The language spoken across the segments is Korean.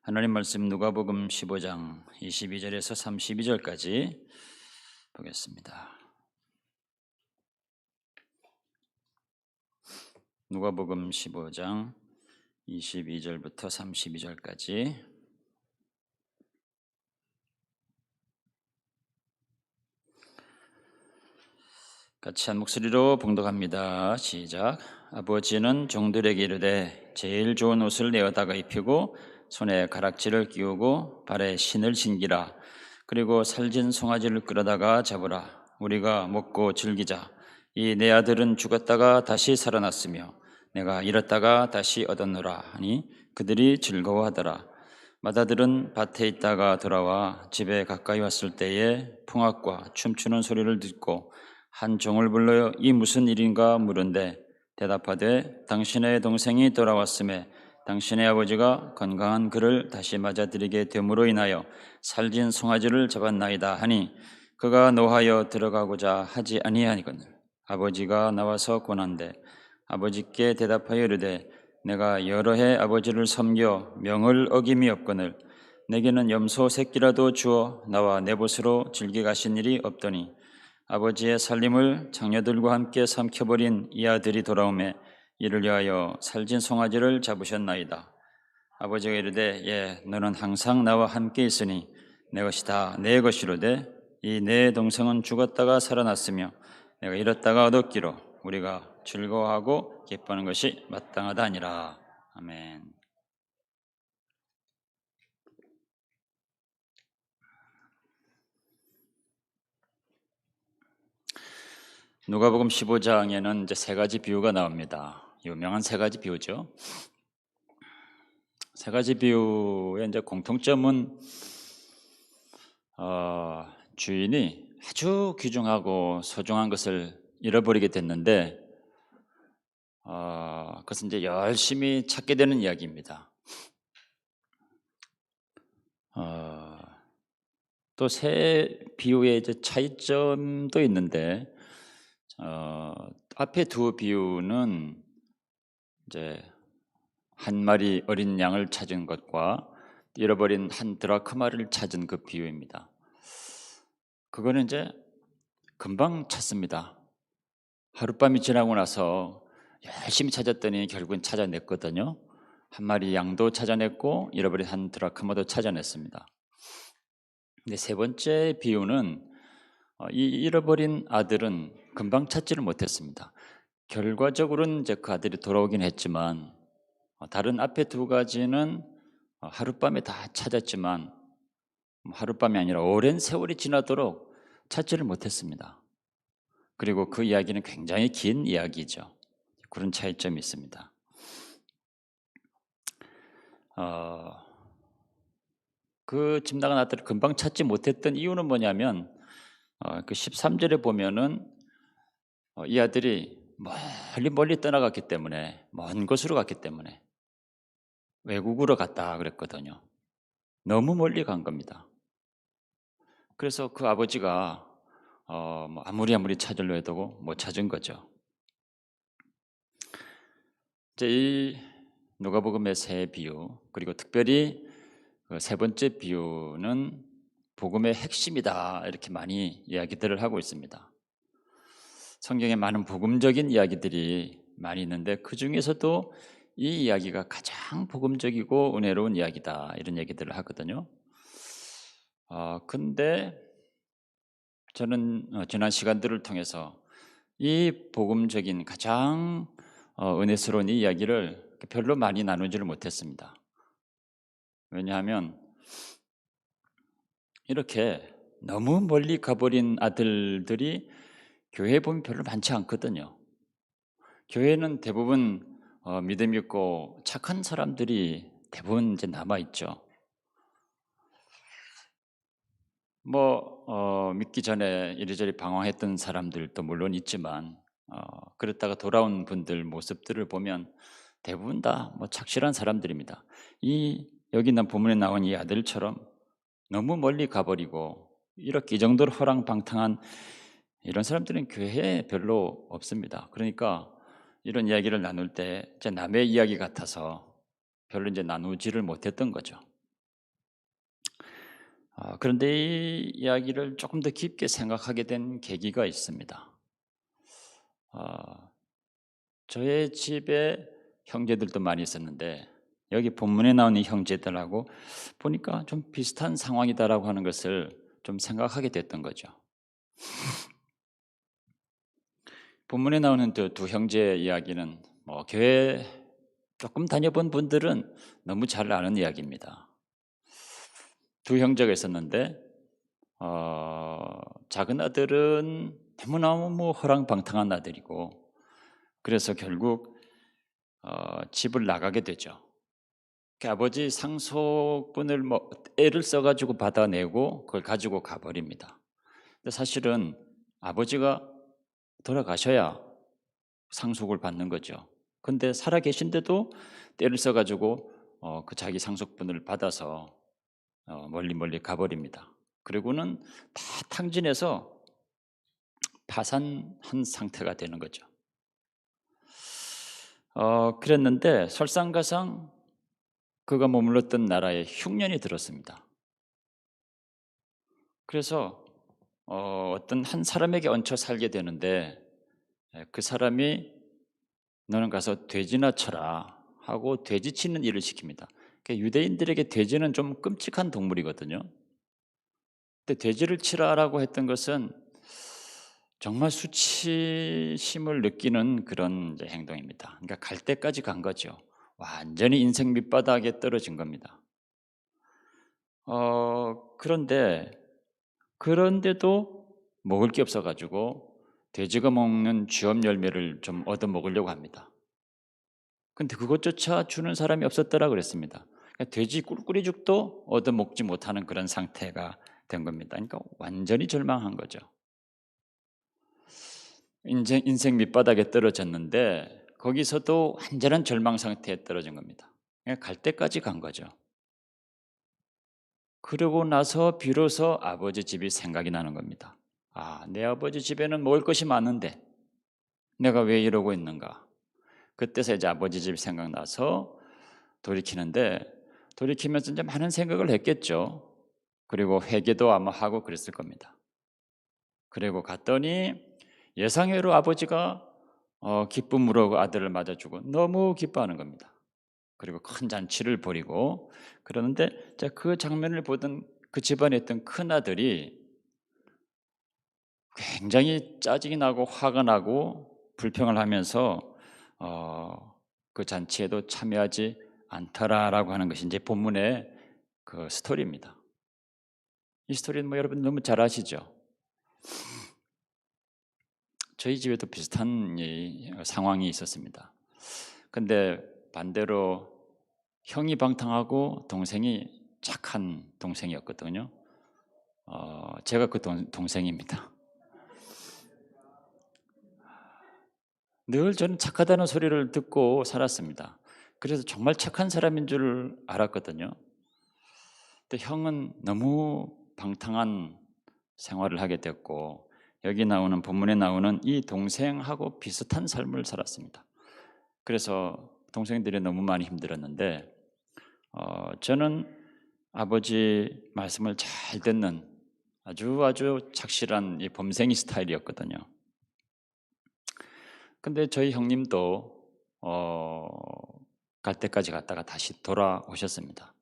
하나님 말씀 누가복음 15장 22절에서 32절까지 보겠습니다. 누가복음 15장 22절부터 32절까지 같이 한 목소리로 봉독합니다. 시작. 아버지는 종들에게 이르되 제일 좋은 옷을 내어다가 입히고 손에 가락지를 끼우고 발에 신을 신기라. 그리고 살진 송아지를 끌어다가 잡으라. 우리가 먹고 즐기자. 이 내 아들은 죽었다가 다시 살아났으며 내가 잃었다가 다시 얻었노라 하니 그들이 즐거워하더라. 맏아들은 밭에 있다가 돌아와 집에 가까이 왔을 때에 풍악과 춤추는 소리를 듣고 한 종을 불러 이 무슨 일인가 물은데 대답하되 당신의 동생이 돌아왔음에 당신의 아버지가 건강한 그를 다시 맞아들이게 됨으로 인하여 살진 송아지를 잡았나이다 하니 그가 노하여 들어가고자 하지 아니하니거늘 아버지가 나와서 권한대 아버지께 대답하여 이르되 내가 여러 해 아버지를 섬겨 명을 어김이 없거늘 내게는 염소 새끼라도 주어 나와 내 벗으로 즐겨 가신 일이 없더니 아버지의 살림을 장녀들과 함께 삼켜버린 이 아들이 돌아오매 이를 위하여 살진 송아지를 잡으셨나이다. 아버지가 이르되 너는 항상 나와 함께 있으니 내 것이 다 내 것이로되 이 내 동생은 죽었다가 살아났으며 내가 잃었다가 얻었기로 우리가 즐거워하고 기뻐하는 것이 마땅하다 아니라. 아멘. 누가복음 15장에는 이제 세 가지 비유가 나옵니다. 유명한 세 가지 비유죠. 세 가지 비유의 이제 공통점은 주인이 아주 귀중하고 소중한 것을 잃어버리게 됐는데 그것은 이제 열심히 찾게 되는 이야기입니다. 또 세 비유의 이제 차이점도 있는데 앞에 두 비유는 이제 한 마리 어린 양을 찾은 것과 잃어버린 한 드라크마를 찾은 그 비유입니다. 그거는 이제 금방 찾습니다. 하룻밤이 지나고 나서 열심히 찾았더니 결국은 찾아냈거든요. 한 마리 양도 찾아냈고 잃어버린 한 드라크마도 찾아냈습니다. 근데 세 번째 비유는 이 잃어버린 아들은 금방 찾지를 못했습니다. 결과적으로는 이제 그 아들이 돌아오긴 했지만 다른 앞에 두 가지는 하룻밤에 다 찾았지만 하룻밤이 아니라 오랜 세월이 지나도록 찾지를 못했습니다. 그리고 그 이야기는 굉장히 긴 이야기죠. 그런 차이점이 있습니다. 그 집 나간 아들을 금방 찾지 못했던 이유는 뭐냐면 그 13절에 보면은 이 아들이 멀리 떠나갔기 때문에 먼 곳으로 갔기 때문에 외국으로 갔다 그랬거든요. 너무 멀리 간 겁니다. 그래서 그 아버지가 아무리 찾으려 해도 못 찾은 거죠. 이제 이 누가복음의 세 비유 그리고 특별히 그 세 번째 비유는 복음의 핵심이다 이렇게 많이 이야기들을 하고 있습니다. 성경에 많은 복음적인 이야기들이 많이 있는데 그 중에서도 이 이야기가 가장 복음적이고 은혜로운 이야기다 이런 얘기들을 하거든요. 근데 저는 지난 시간들을 통해서 이 복음적인 가장 은혜스러운 이 이야기를 별로 많이 나누지를 못했습니다. 왜냐하면 이렇게 너무 멀리 가버린 아들들이 교회에 보면 별로 많지 않거든요. 교회는 대부분 믿음 있고 착한 사람들이 대부분 이제 남아 있죠. 믿기 전에 이리저리 방황했던 사람들도 물론 있지만 그랬다가 돌아온 분들 모습들을 보면 대부분 다 착실한 사람들입니다. 여기 있는 본문에 나온 이 아들처럼 너무 멀리 가버리고 이렇게 이 정도로 호랑방탕한 이런 사람들은 교회에 별로 없습니다. 그러니까 이런 이야기를 나눌 때 이제 남의 이야기 같아서 별로 이제 나누지를 못했던 거죠. 그런데 이 이야기를 조금 더 깊게 생각하게 된 계기가 있습니다. 아, 저의 집에 형제들도 많이 있었는데 여기 본문에 나오는 이 형제들하고 보니까 좀 비슷한 상황이다라고 하는 것을 좀 생각하게 됐던 거죠. 본문에 나오는 두 형제 이야기는 뭐 교회 조금 다녀본 분들은 너무 잘 아는 이야기입니다. 두 형제가 있었는데 작은 아들은 너무너무 허랑방탕한 아들이고 그래서 결국 집을 나가게 되죠. 그 아버지 상속분을 뭐 애를 써가지고 받아내고 그걸 가지고 가버립니다. 근데 사실은 아버지가 돌아가셔야 상속을 받는 거죠. 근데 살아 계신데도 때를 써가지고 그 자기 상속분을 받아서 멀리 멀리 가버립니다. 그리고는 다 탕진해서 파산한 상태가 되는 거죠. 그랬는데 설상가상 그가 머물렀던 나라에 흉년이 들었습니다. 그래서 어떤 한 사람에게 얹혀 살게 되는데 그 사람이 너는 가서 돼지나 쳐라 하고 돼지 치는 일을 시킵니다. 그러니까 유대인들에게 돼지는 좀 끔찍한 동물이거든요. 근데 돼지를 치라라고 했던 것은 정말 수치심을 느끼는 그런 이제 행동입니다. 그러니까 갈 때까지 간 거죠. 완전히 인생 밑바닥에 떨어진 겁니다. 그런데도 먹을 게 없어 가지고 돼지가 먹는 쥐업 열매를 좀 얻어 먹으려고 합니다. 근데 그것조차 주는 사람이 없었더라 그랬습니다. 그러니까 돼지 꿀꿀이죽도 얻어 먹지 못하는 그런 상태가 된 겁니다. 그러니까 완전히 절망한 거죠. 인생 밑바닥에 떨어졌는데 거기서도 완전한 절망 상태에 떨어진 겁니다. 그냥 갈 때까지 간 거죠. 그러고 나서 비로소 아버지 집이 생각이 나는 겁니다. 내 아버지 집에는 먹을 것이 많은데 내가 왜 이러고 있는가? 그때서 이제 아버지 집 생각나서 돌이키는데 돌이키면서 이제 많은 생각을 했겠죠. 그리고 회개도 아마 하고 그랬을 겁니다. 그리고 갔더니 예상외로 아버지가 기쁨으로 그 아들을 맞아주고 너무 기뻐하는 겁니다. 그리고 큰 잔치를 벌이고 그러는데 그 장면을 보던 그 집안에 있던 큰 아들이 굉장히 짜증이 나고 화가 나고 불평을 하면서 그 잔치에도 참여하지 않더라라고 하는 것이 이제 본문의 그 스토리입니다. 이 스토리는 뭐 여러분 너무 잘 아시죠? 저희 집에도 비슷한 상황이 있었습니다. 근데 반대로 형이 방탕하고 동생이 착한 동생이었거든요. 제가 그 동생입니다. 늘 저는 착하다는 소리를 듣고 살았습니다. 그래서 정말 착한 사람인 줄 알았거든요. 근데 형은 너무 방탕한 생활을 하게 됐고 여기 나오는 본문에 나오는 이 동생하고 비슷한 삶을 살았습니다. 그래서 동생들이 너무 많이 힘들었는데 저는 아버지 말씀을 잘 듣는 아주 착실한 이 범생이 스타일이었거든요. 근데 저희 형님도 갈 때까지 갔다가 다시 돌아오셨습니다.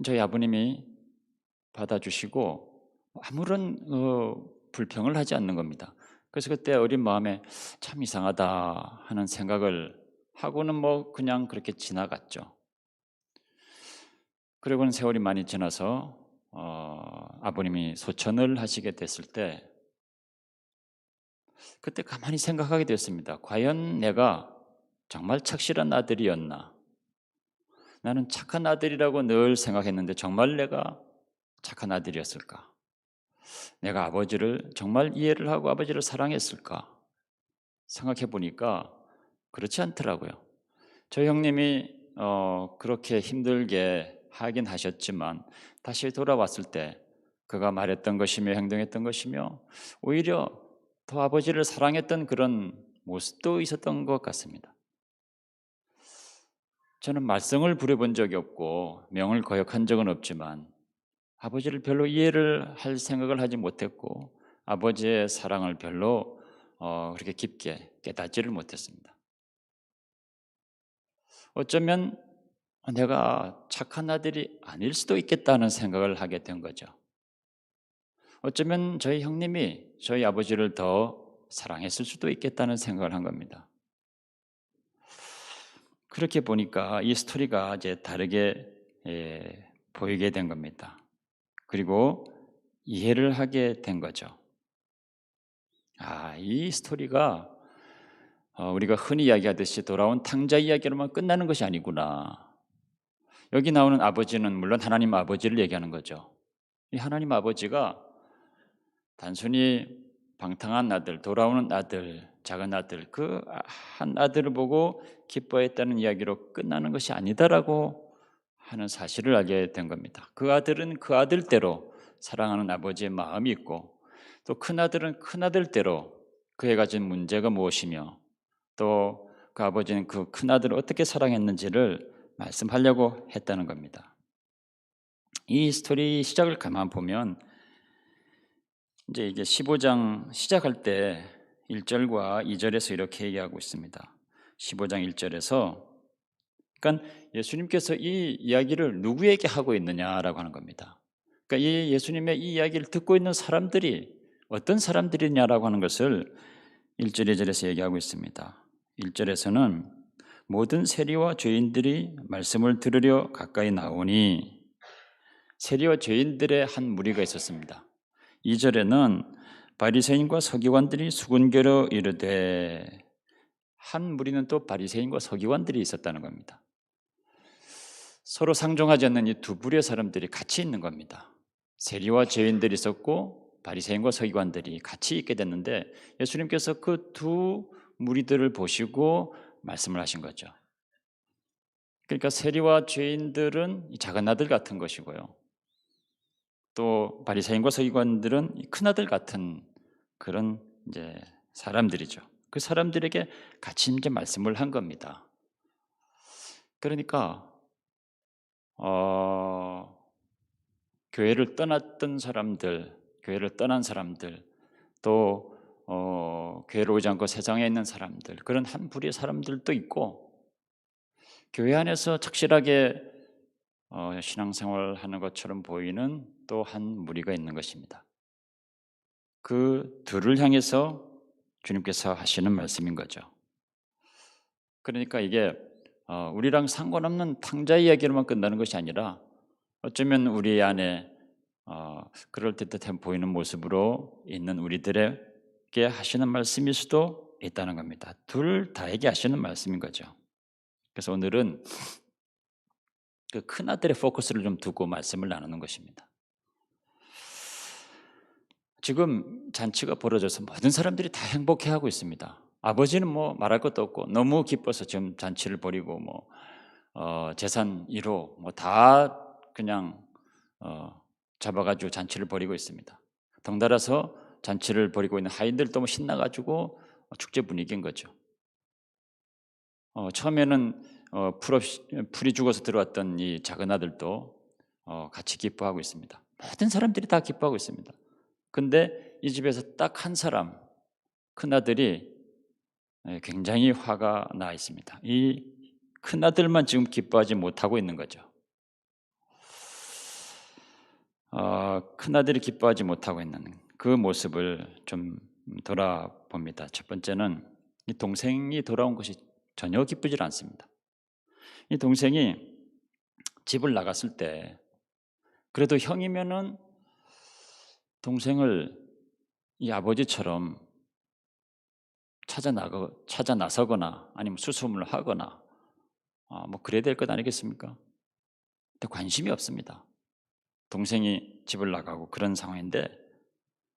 저희 아버님이 받아주시고 아무런 불평을 하지 않는 겁니다. 그래서 그때 어린 마음에 참 이상하다 하는 생각을 하고는 뭐 그냥 그렇게 지나갔죠. 그리고는 세월이 많이 지나서 아버님이 소천을 하시게 됐을 때 그때 가만히 생각하게 됐습니다. 과연 내가 정말 착실한 아들이었나? 나는 착한 아들이라고 늘 생각했는데 정말 내가 착한 아들이었을까? 내가 아버지를 정말 이해를 하고 아버지를 사랑했을까? 생각해 보니까 그렇지 않더라고요. 저희 형님이 그렇게 힘들게 하긴 하셨지만 다시 돌아왔을 때 그가 말했던 것이며 행동했던 것이며 오히려 더 아버지를 사랑했던 그런 모습도 있었던 것 같습니다. 저는 말썽을 부려본 적이 없고 명을 거역한 적은 없지만 아버지를 별로 이해를 할 생각을 하지 못했고 아버지의 사랑을 별로 그렇게 깊게 깨닫지를 못했습니다. 어쩌면 내가 착한 아들이 아닐 수도 있겠다는 생각을 하게 된 거죠. 어쩌면 저희 형님이 저희 아버지를 더 사랑했을 수도 있겠다는 생각을 한 겁니다. 그렇게 보니까 이 스토리가 이제 다르게 보이게 된 겁니다. 그리고 이해를 하게 된 거죠. 이 스토리가 우리가 흔히 이야기하듯이 돌아온 탕자 이야기로만 끝나는 것이 아니구나. 여기 나오는 아버지는 물론 하나님 아버지를 얘기하는 거죠. 이 하나님 아버지가 단순히 방탕한 아들, 돌아오는 아들, 작은 아들, 그 한 아들을 보고 기뻐했다는 이야기로 끝나는 것이 아니다라고 하는 사실을 알게 된 겁니다. 그 아들은 그 아들대로 사랑하는 아버지의 마음이 있고 또 큰아들은 큰아들대로 그에 가진 문제가 무엇이며 또 그 아버지는 그 큰아들을 어떻게 사랑했는지를 말씀하려고 했다는 겁니다. 이 스토리 시작을 가만 보면 이제 이게 15장 시작할 때 1절과 2절에서 이렇게 얘기하고 있습니다. 15장 1절에서 그러니까 예수님께서 이 이야기를 누구에게 하고 있느냐라고 하는 겁니다. 그러니까 이 예수님의 이 이야기를 듣고 있는 사람들이 어떤 사람들이냐라고 하는 것을 1절, 2절에서 얘기하고 있습니다. 1절에서는 모든 세리와 죄인들이 말씀을 들으려 가까이 나오니 세리와 죄인들의 한 무리가 있었습니다. 2절에는 바리새인과 서기관들이 수군거려 이르되 한 무리는 또 바리새인과 서기관들이 있었다는 겁니다. 서로 상종하지 않는 이 두 부류의 사람들이 같이 있는 겁니다. 세리와 죄인들이 있었고 바리새인과 서기관들이 같이 있게 됐는데 예수님께서 그 두 무리들을 보시고 말씀을 하신 거죠. 그러니까 세리와 죄인들은 작은 아들 같은 것이고요. 또 바리새인과 서기관들은 큰 아들 같은 그런 이제 사람들이죠. 그 사람들에게 같이 이제 말씀을 한 겁니다. 그러니까 교회를 떠났던 사람들, 교회를 떠난 사람들, 또 교회를 오지 않고 세상에 있는 사람들, 그런 한 부류의 사람들도 있고 교회 안에서 착실하게 신앙생활하는 것처럼 보이는 또 한 무리가 있는 것입니다. 그 둘을 향해서 주님께서 하시는 말씀인 거죠. 그러니까 이게 우리랑 상관없는 탕자 이야기로만 끝나는 것이 아니라 어쩌면 우리 안에 그럴듯해 보이는 모습으로 있는 우리들에게 하시는 말씀일 수도 있다는 겁니다. 둘 다에게 하시는 말씀인 거죠. 그래서 오늘은 그 큰아들의 포커스를 좀 두고 말씀을 나누는 것입니다. 지금 잔치가 벌어져서 모든 사람들이 다 행복해하고 있습니다. 아버지는 뭐 말할 것도 없고 너무 기뻐서 지금 잔치를 벌이고 재산 1호 뭐 다 그냥 잡아가지고 잔치를 벌이고 있습니다. 덩달아서 잔치를 벌이고 있는 하인들도 신나가지고 축제 분위기인 거죠. 처음에는 풀이 죽어서 들어왔던 이 작은 아들도 같이 기뻐하고 있습니다. 모든 사람들이 다 기뻐하고 있습니다. 근데 이 집에서 딱 한 사람, 큰아들이 굉장히 화가 나 있습니다. 이 큰아들만 지금 기뻐하지 못하고 있는 거죠. 큰아들이 기뻐하지 못하고 있는 그 모습을 좀 돌아봅니다. 첫 번째는 이 동생이 돌아온 것이 전혀 기쁘질 않습니다. 이 동생이 집을 나갔을 때 그래도 형이면은 동생을 이 아버지처럼 찾아 나서거나 아니면 수소문을 하거나 뭐 그래야 될 것 아니겠습니까? 근데 관심이 없습니다. 동생이 집을 나가고 그런 상황인데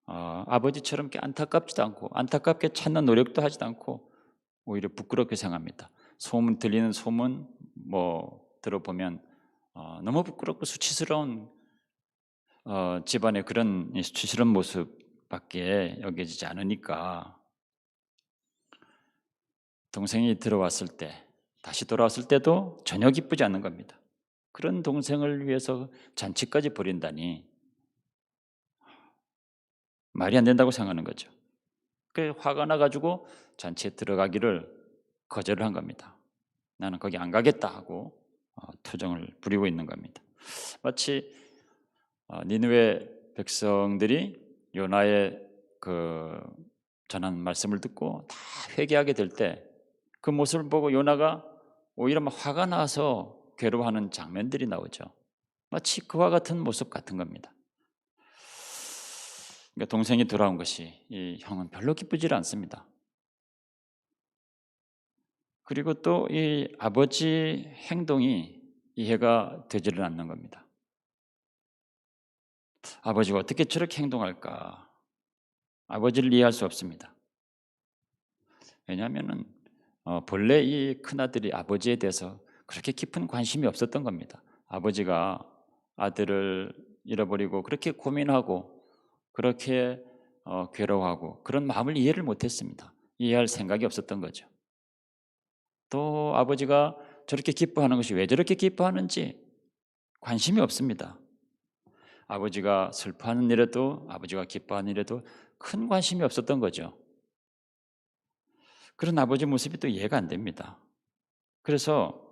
아버지처럼 이렇게 안타깝지도 않고 안타깝게 찾는 노력도 하지도 않고 오히려 부끄럽게 생각합니다. 들리는 소문 뭐 들어보면 너무 부끄럽고 수치스러운 집안의 그런 수치스러운 모습밖에 여겨지지 않으니까 동생이 다시 돌아왔을 때도 전혀 기쁘지 않는 겁니다. 그런 동생을 위해서 잔치까지 벌인다니 말이 안 된다고 생각하는 거죠. 그 화가 나가지고 잔치에 들어가기를 거절을 한 겁니다. 나는 거기 안 가겠다 하고 투정을 부리고 있는 겁니다. 마치 니느웨 백성들이 요나의 그 전한 말씀을 듣고 다 회개하게 될 때 그 모습을 보고 요나가 오히려 막 화가 나서 괴로워하는 장면들이 나오죠. 마치 그와 같은 모습 같은 겁니다. 그러니까 동생이 돌아온 것이 이 형은 별로 기쁘지 않습니다. 그리고 또 이 아버지 행동이 이해가 되지를 않는 겁니다. 아버지가 어떻게 저렇게 행동할까? 아버지를 이해할 수 없습니다. 왜냐하면은 본래 이 큰아들이 아버지에 대해서 그렇게 깊은 관심이 없었던 겁니다. 아버지가 아들을 잃어버리고 그렇게 고민하고 그렇게 괴로워하고 그런 마음을 이해를 못했습니다. 이해할 생각이 없었던 거죠. 또 아버지가 저렇게 기뻐하는 것이 왜 저렇게 기뻐하는지 관심이 없습니다. 아버지가 슬퍼하는 일에도 아버지가 기뻐하는 일에도 큰 관심이 없었던 거죠. 그런 아버지 모습이 또 이해가 안 됩니다. 그래서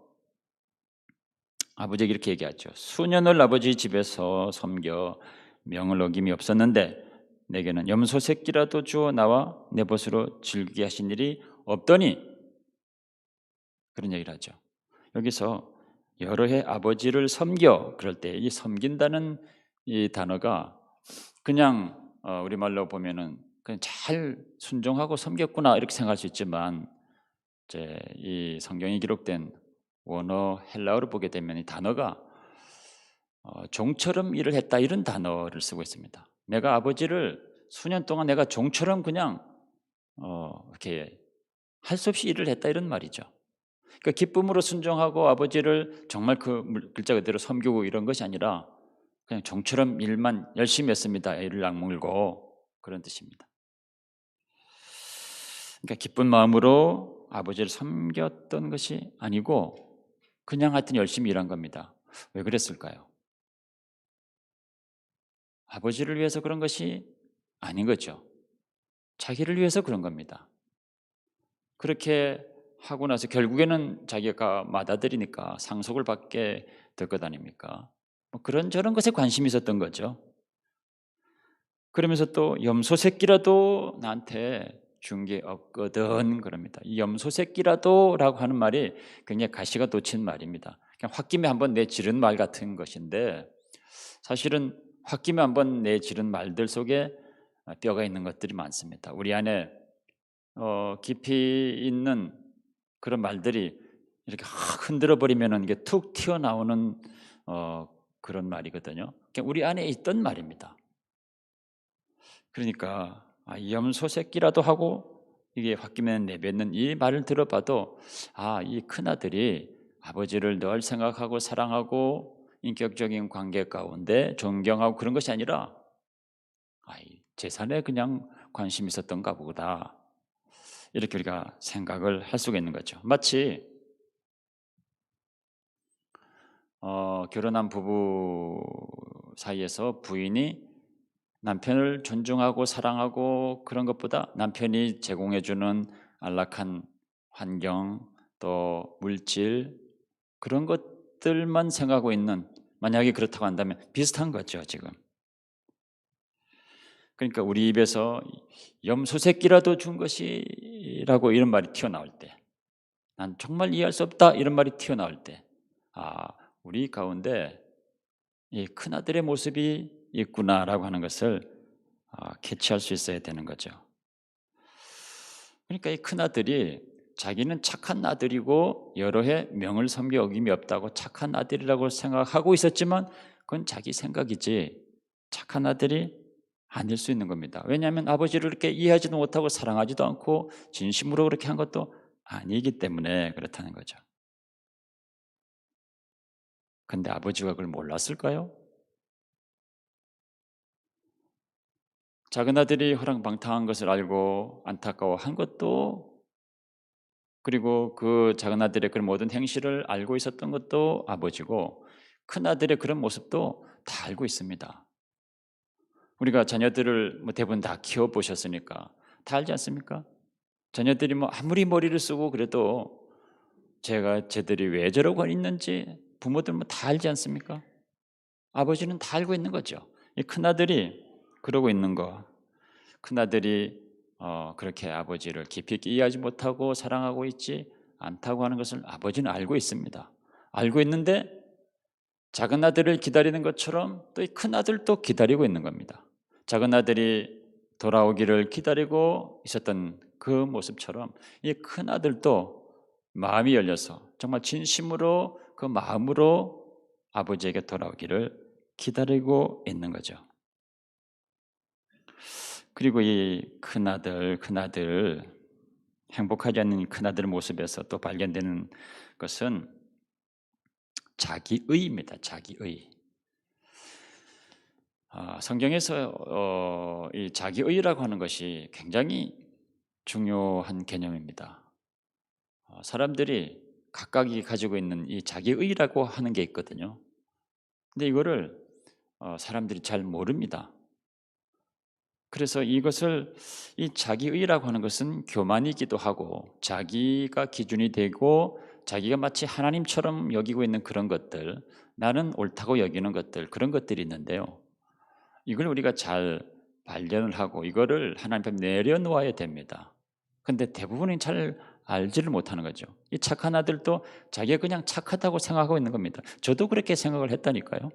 아버지에게 이렇게 얘기하죠. 수년을 아버지 집에서 섬겨 명을 어김이 없었는데 내게는 염소 새끼라도 주어 나와 내 벗으로 즐기게 하신 일이 없더니 그런 얘기를 하죠. 여기서 여러 해 아버지를 섬겨 그럴 때 이 섬긴다는 이 단어가 그냥 우리말로 보면은 그냥 잘 순종하고 섬겼구나 이렇게 생각할 수 있지만 이제 이 성경이 기록된 원어 헬라어로 보게 되면 이 단어가 종처럼 일을 했다 이런 단어를 쓰고 있습니다. 내가 아버지를 수년 동안 내가 종처럼 그냥 이렇게 할 수 없이 일을 했다 이런 말이죠. 그러니까 기쁨으로 순종하고 아버지를 정말 그 글자 그대로 섬기고 이런 것이 아니라 그냥 종처럼 일만 열심히 했습니다. 애를 악물고 그런 뜻입니다. 그러니까 기쁜 마음으로 아버지를 섬겼던 것이 아니고 그냥 하여튼 열심히 일한 겁니다. 왜 그랬을까요? 아버지를 위해서 그런 것이 아닌 거죠. 자기를 위해서 그런 겁니다. 그렇게 하고 나서 결국에는 자기가 맏아들이니까 상속을 받게 될 것 아닙니까? 뭐 그런저런 것에 관심이 있었던 거죠. 그러면서 또 염소 새끼라도 나한테 준 게 없거든 그럽니다. 이 염소 새끼라도라고 하는 말이 굉장히 가시가 돋친 말입니다. 그냥 홧김에 한번 내지른 말 같은 것인데 사실은 홧김에 한번 내지른 말들 속에 뼈가 있는 것들이 많습니다. 우리 안에 깊이 있는 그런 말들이 이렇게 확 흔들어 버리면은 이게 툭 튀어나오는 그런 말이거든요. 그냥 우리 안에 있던 말입니다. 그러니까 이 염소 새끼라도 하고 이게 홧김에 내뱉는 이 말을 들어봐도 이 큰아들이 아버지를 늘 생각하고 사랑하고 인격적인 관계 가운데 존경하고 그런 것이 아니라 이 재산에 그냥 관심이 있었던가 보다. 이렇게 우리가 생각을 할 수가 있는 거죠. 마치 결혼한 부부 사이에서 부인이 남편을 존중하고 사랑하고 그런 것보다 남편이 제공해 주는 안락한 환경 또 물질 그런 것들만 생각하고 있는 만약에 그렇다고 한다면 비슷한 거죠, 지금. 그러니까 우리 입에서 염소 새끼라도 준 것이라고 이런 말이 튀어나올 때, 난 정말 이해할 수 없다 이런 말이 튀어나올 때, 우리 가운데 이 큰아들의 모습이 있구나라고 하는 것을 캐치할 수 있어야 되는 거죠. 그러니까 이 큰아들이 자기는 착한 아들이고 여러 해 명을 섬겨 어김이 없다고 착한 아들이라고 생각하고 있었지만 그건 자기 생각이지 착한 아들이 아닐 수 있는 겁니다. 왜냐하면 아버지를 그렇게 이해하지도 못하고 사랑하지도 않고 진심으로 그렇게 한 것도 아니기 때문에 그렇다는 거죠. 근데 아버지가 그걸 몰랐을까요? 작은 아들이 허랑방탕한 것을 알고 안타까워한 것도 그리고 그 작은 아들의 그런 모든 행실을 알고 있었던 것도 아버지고 큰 아들의 그런 모습도 다 알고 있습니다. 우리가 자녀들을 뭐 대부분 다 키워보셨으니까 다 알지 않습니까? 자녀들이 뭐 아무리 머리를 쓰고 그래도 쟤들이 왜 저러고 있는지 부모들 뭐 다 알지 않습니까? 아버지는 다 알고 있는 거죠. 이 큰아들이 그러고 있는 거, 큰아들이 그렇게 아버지를 깊이 있게 이해하지 못하고 사랑하고 있지 않다고 하는 것을 아버지는 알고 있습니다. 알고 있는데 작은 아들을 기다리는 것처럼 또 이 큰아들도 기다리고 있는 겁니다. 작은 아들이 돌아오기를 기다리고 있었던 그 모습처럼 이 큰아들도 마음이 열려서 정말 진심으로 그 마음으로 아버지에게 돌아오기를 기다리고 있는 거죠. 그리고 이 큰아들 행복하지 않는 큰아들 모습에서 또 발견되는 것은 자기의입니다. 자기의. 성경에서 이 자기의라고 하는 것이 굉장히 중요한 개념입니다. 사람들이 각각이 가지고 있는 이 자기의라고 하는 게 있거든요. 근데 이거를 사람들이 잘 모릅니다. 그래서 이것을 이 자기의라고 하는 것은 교만이기도 하고 자기가 기준이 되고 자기가 마치 하나님처럼 여기고 있는 그런 것들, 나는 옳다고 여기는 것들, 그런 것들이 있는데요. 이걸 우리가 잘 발견을 하고 이거를 하나님 앞에 내려놓아야 됩니다. 근데 대부분이 잘 알지를 못하는 거죠. 이 착한 아들도 자기가 그냥 착하다고 생각하고 있는 겁니다. 저도 그렇게 생각을 했다니까요.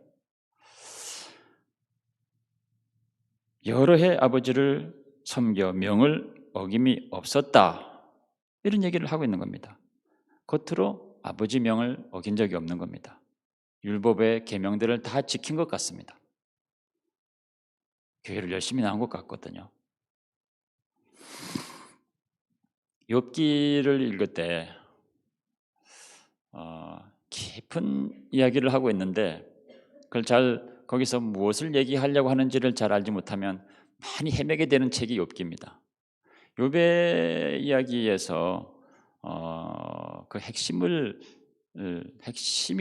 여러 해 아버지를 섬겨 명을 어김이 없었다. 이런 얘기를 하고 있는 겁니다. 겉으로 아버지 명을 어긴 적이 없는 겁니다. 율법의 계명들을 다 지킨 것 같습니다. 교회를 열심히 나온 것 같거든요. 욥기를 읽을 때 깊은 이야기를 하고 있는데 그걸 거기서 무엇을 얘기하려고 하는지를 잘 알지 못하면 많이 헤매게 되는 책이 욥기입니다. 욥의 이야기에서 그 핵심이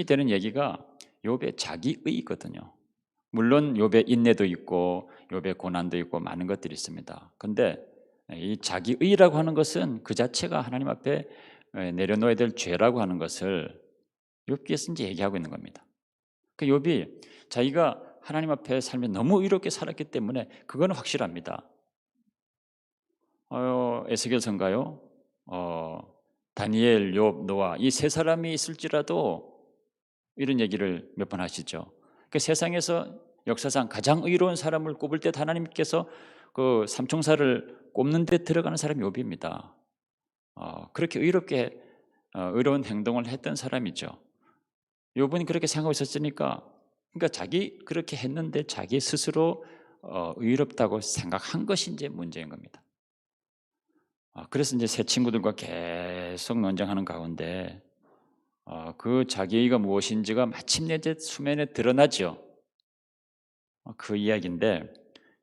되는 얘기가 욥의 자기의거든요. 물론 욥의 인내도 있고 욥의 고난도 있고 많은 것들이 있습니다. 그런데 이 자기의라고 하는 것은 그 자체가 하나님 앞에 내려놓아야 될 죄라고 하는 것을 욥기에서 이제 얘기하고 있는 겁니다. 그 욥이 자기가 하나님 앞에 살며 너무 의롭게 살았기 때문에 그거는 확실합니다. 에스겔서인가요? 다니엘, 욥, 노아 이 세 사람이 있을지라도 이런 얘기를 몇 번 하시죠. 그 세상에서 역사상 가장 의로운 사람을 꼽을 때 하나님께서 그 삼총사를 꼽는 데 들어가는 사람이 욥입니다. 그렇게 의롭게 의로운 행동을 했던 사람이죠. 욥은 그렇게 생각하고 있었으니까 그러니까 자기 그렇게 했는데 자기 스스로 의롭다고 생각한 것이 이제 문제인 겁니다. 그래서 이제 새 친구들과 계속 논쟁하는 가운데 그 자기의가 무엇인지가 마침내 이제 수면에 드러나죠. 그 이야기인데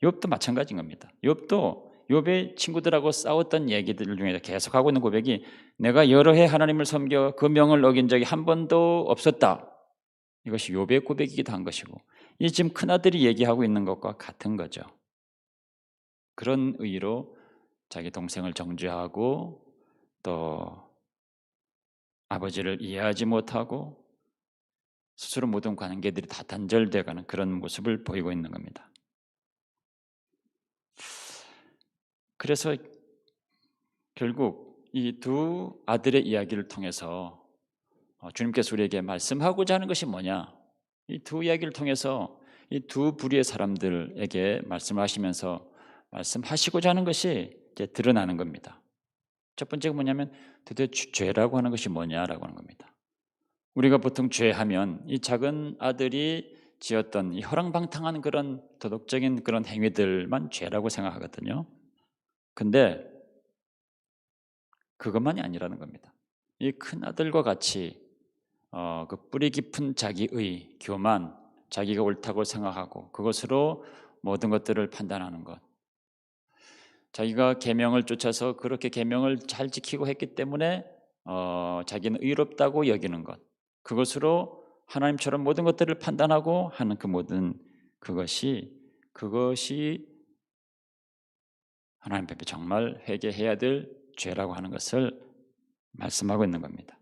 욥도 마찬가지인 겁니다. 욥도 욥의 친구들하고 싸웠던 얘기들 중에 계속 하고 있는 고백이 내가 여러 해 하나님을 섬겨 그 명을 어긴 적이 한 번도 없었다. 이것이 욥의 고백이기도 한 것이고 이 지금 큰아들이 얘기하고 있는 것과 같은 거죠. 그런 의의로 자기 동생을 정죄하고 또 아버지를 이해하지 못하고 스스로 모든 관계들이 다 단절되어가는 그런 모습을 보이고 있는 겁니다. 그래서 결국 이 두 아들의 이야기를 통해서 주님께서 우리에게 말씀하고자 하는 것이 뭐냐? 이 두 이야기를 통해서 이 두 부류의 사람들에게 말씀하시면서 말씀하시고자 하는 것이 이제 드러나는 겁니다. 첫 번째가 뭐냐면 도대체 죄라고 하는 것이 뭐냐라고 하는 겁니다. 우리가 보통 죄하면 이 작은 아들이 지었던 이 허랑방탕한 그런 도덕적인 그런 행위들만 죄라고 생각하거든요. 근데 그것만이 아니라는 겁니다. 이 큰 아들과 같이 그 뿌리 깊은 자기의 교만, 자기가 옳다고 생각하고 그것으로 모든 것들을 판단하는 것. 자기가 계명을 쫓아서 그렇게 계명을 잘 지키고 했기 때문에 자기는 의롭다고 여기는 것. 그것으로 하나님처럼 모든 것들을 판단하고 하는 그 모든 그것이 그것이 하나님 앞에 정말 회개해야 될 죄라고 하는 것을 말씀하고 있는 겁니다.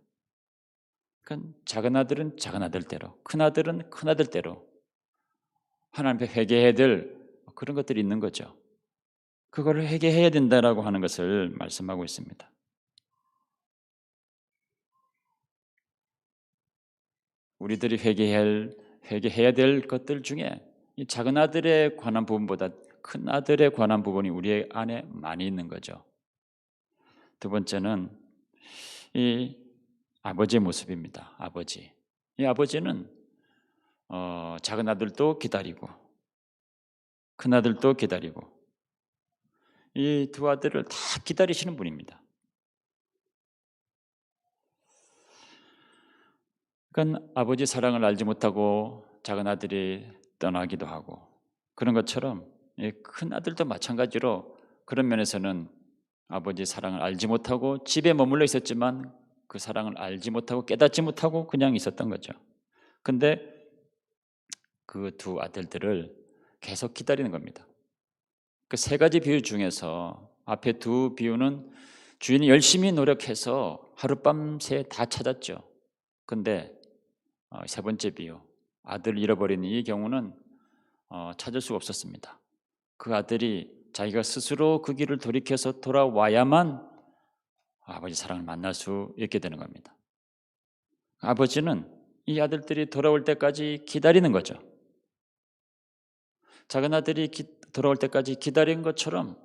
그러니까 작은 아들은 작은 아들대로, 큰 아들은 큰 아들대로 하나님 앞에 회개해야 될 그런 것들이 있는 거죠. 그거를 회개해야 된다라고 하는 것을 말씀하고 있습니다. 우리들이 회개해야 될 것들 중에 이 작은 아들에 관한 부분보다 큰 아들에 관한 부분이 우리 안에 많이 있는 거죠. 두 번째는 이 아버지의 모습입니다. 아버지. 이 아버지는 작은 아들도 기다리고 큰 아들도 기다리고 이 두 아들을 다 기다리시는 분입니다. 그러니까 아버지 사랑을 알지 못하고 작은 아들이 떠나기도 하고 그런 것처럼 큰 아들도 마찬가지로 그런 면에서는 아버지 사랑을 알지 못하고 집에 머물러 있었지만 그 사랑을 알지 못하고 깨닫지 못하고 그냥 있었던 거죠. 근데 그 두 아들들을 계속 기다리는 겁니다. 그 세 가지 비유 중에서 앞에 두 비유는 주인이 열심히 노력해서 하룻밤새 다 찾았죠. 근데 세 번째 비유, 아들을 잃어버린 이 경우는 찾을 수가 없었습니다. 그 아들이 자기가 스스로 그 길을 돌이켜서 돌아와야만 아버지 사랑을 만날 수 있게 되는 겁니다. 아버지는 이 아들들이 돌아올 때까지 기다리는 거죠. 작은 아들이 돌아올 때까지 기다린 것처럼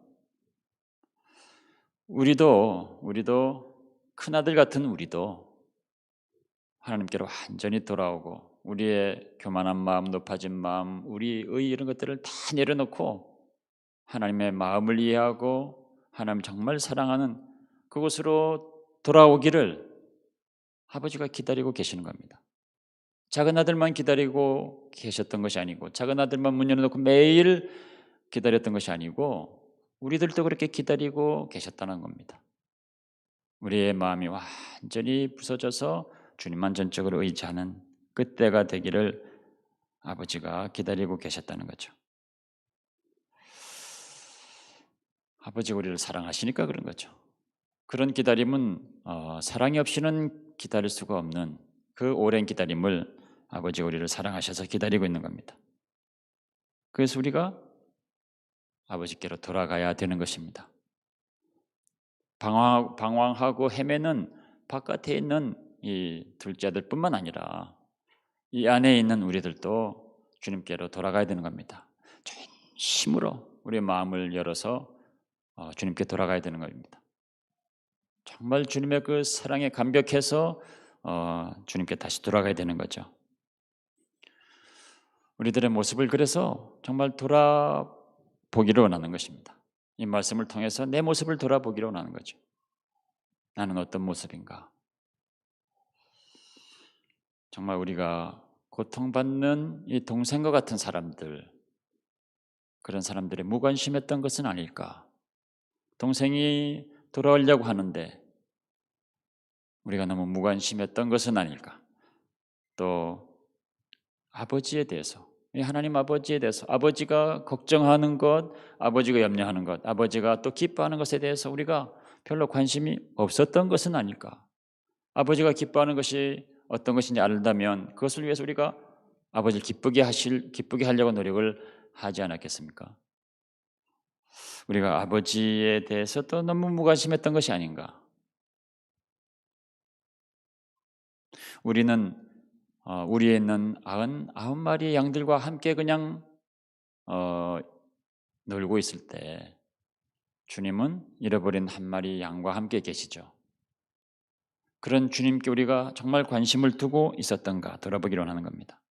우리도 큰 아들 같은 우리도 하나님께로 완전히 돌아오고 우리의 교만한 마음, 높아진 마음, 우리의 이런 것들을 다 내려놓고 하나님의 마음을 이해하고 하나님 정말 사랑하는 그곳으로 돌아오기를 아버지가 기다리고 계시는 겁니다. 작은 아들만 기다리고 계셨던 것이 아니고 작은 아들만 문 열어놓고 매일 기다렸던 것이 아니고 우리들도 그렇게 기다리고 계셨다는 겁니다. 우리의 마음이 완전히 부서져서 주님만 전적으로 의지하는 그때가 되기를 아버지가 기다리고 계셨다는 거죠. 아버지가 우리를 사랑하시니까 그런 거죠. 그런 기다림은 사랑이 없이는 기다릴 수가 없는 그 오랜 기다림을 아버지가 우리를 사랑하셔서 기다리고 있는 겁니다. 그래서 우리가 아버지께로 돌아가야 되는 것입니다. 방황하고 헤매는 바깥에 있는 이 둘째 아들뿐만 아니라 이 안에 있는 우리들도 주님께로 돌아가야 되는 겁니다. 진심으로 우리의 마음을 열어서 주님께 돌아가야 되는 겁니다. 정말 주님의 그 사랑에 감격해서 주님께 다시 돌아가야 되는 거죠. 우리들의 모습을 그래서 정말 돌아보기를 원하는 것입니다. 이 말씀을 통해서 내 모습을 돌아보기를 원하는 거죠. 나는 어떤 모습인가? 정말 우리가 고통받는 이 동생과 같은 사람들, 그런 사람들의 무관심했던 것은 아닐까? 동생이 돌아오려고 하는데 우리가 너무 무관심했던 것은 아닐까? 또 아버지에 대해서, 이 하나님 아버지에 대해서 아버지가 걱정하는 것, 아버지가 염려하는 것, 아버지가 또 기뻐하는 것에 대해서 우리가 별로 관심이 없었던 것은 아닐까? 아버지가 기뻐하는 것이 어떤 것인지 알다면 그것을 위해서 우리가 아버지를 기쁘게 하려고 노력을 하지 않았겠습니까? 우리가 아버지에 대해서 또 너무 무관심했던 것이 아닌가? 우리는 우리에 있는 99마리의 양들과 함께 그냥 놀고 있을 때 주님은 잃어버린 한 마리 양과 함께 계시죠. 그런 주님께 우리가 정말 관심을 두고 있었던가 돌아보기를 원하는 겁니다.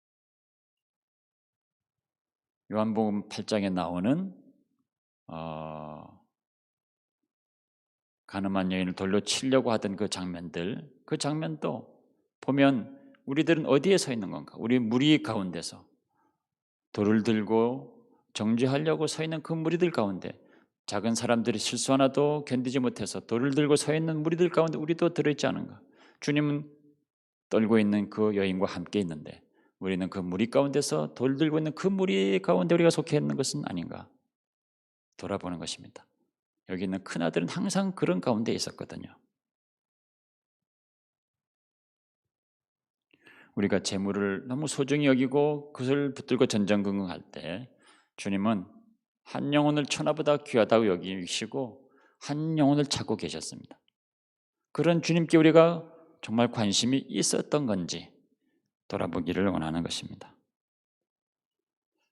요한복음 8장에 나오는 가늠한 여인을 돌로 치려고 하던 그 장면도 보면 우리들은 어디에 서 있는 건가? 우리 무리 가운데서 돌을 들고 정죄하려고 서 있는 그 무리들 가운데 작은 사람들이 실수 하나도 견디지 못해서 돌을 들고 서 있는 무리들 가운데 우리도 들어있지 않은가? 주님은 떨고 있는 그 여인과 함께 있는데 우리는 그 무리 가운데서 돌들고 있는 그 무리 가운데 우리가 속해 있는 것은 아닌가 돌아보는 것입니다. 여기 있는 큰아들은 항상 그런 가운데 있었거든요. 우리가 재물을 너무 소중히 여기고 그것을 붙들고 전전긍긍할 때 주님은 한 영혼을 천하보다 귀하다고 여기시고 한 영혼을 찾고 계셨습니다. 그런 주님께 우리가 정말 관심이 있었던 건지 돌아보기를 원하는 것입니다.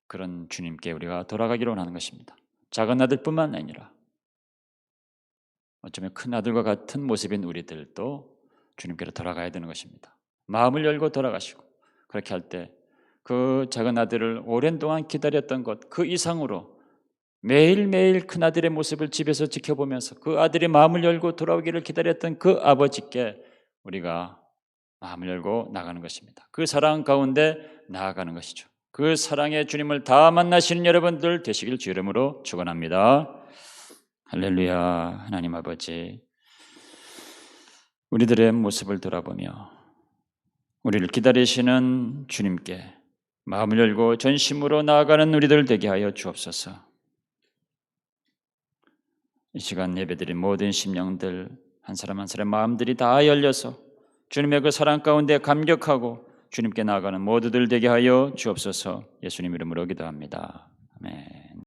그런 주님께 우리가 돌아가기를 원하는 것입니다. 작은 아들뿐만 아니라 어쩌면 큰 아들과 같은 모습인 우리들도 주님께로 돌아가야 되는 것입니다. 마음을 열고 돌아가시고 그렇게 할 때 그 작은 아들을 오랜 동안 기다렸던 것 그 이상으로 매일매일 큰 아들의 모습을 집에서 지켜보면서 그 아들의 마음을 열고 돌아오기를 기다렸던 그 아버지께 우리가 마음을 열고 나가는 것입니다. 그 사랑 가운데 나아가는 것이죠. 그 사랑의 주님을 다 만나시는 여러분들 되시길 주 이름으로 축원합니다. 할렐루야. 하나님 아버지, 우리들의 모습을 돌아보며 우리를 기다리시는 주님께 마음을 열고 전심으로 나아가는 우리들 되게 하여 주옵소서. 이 시간 예배드린 모든 심령들 한 사람 한 사람 마음들이 다 열려서 주님의 그 사랑 가운데 감격하고 주님께 나아가는 모두들 되게 하여 주옵소서. 예수님 이름으로 기도합니다. 아멘.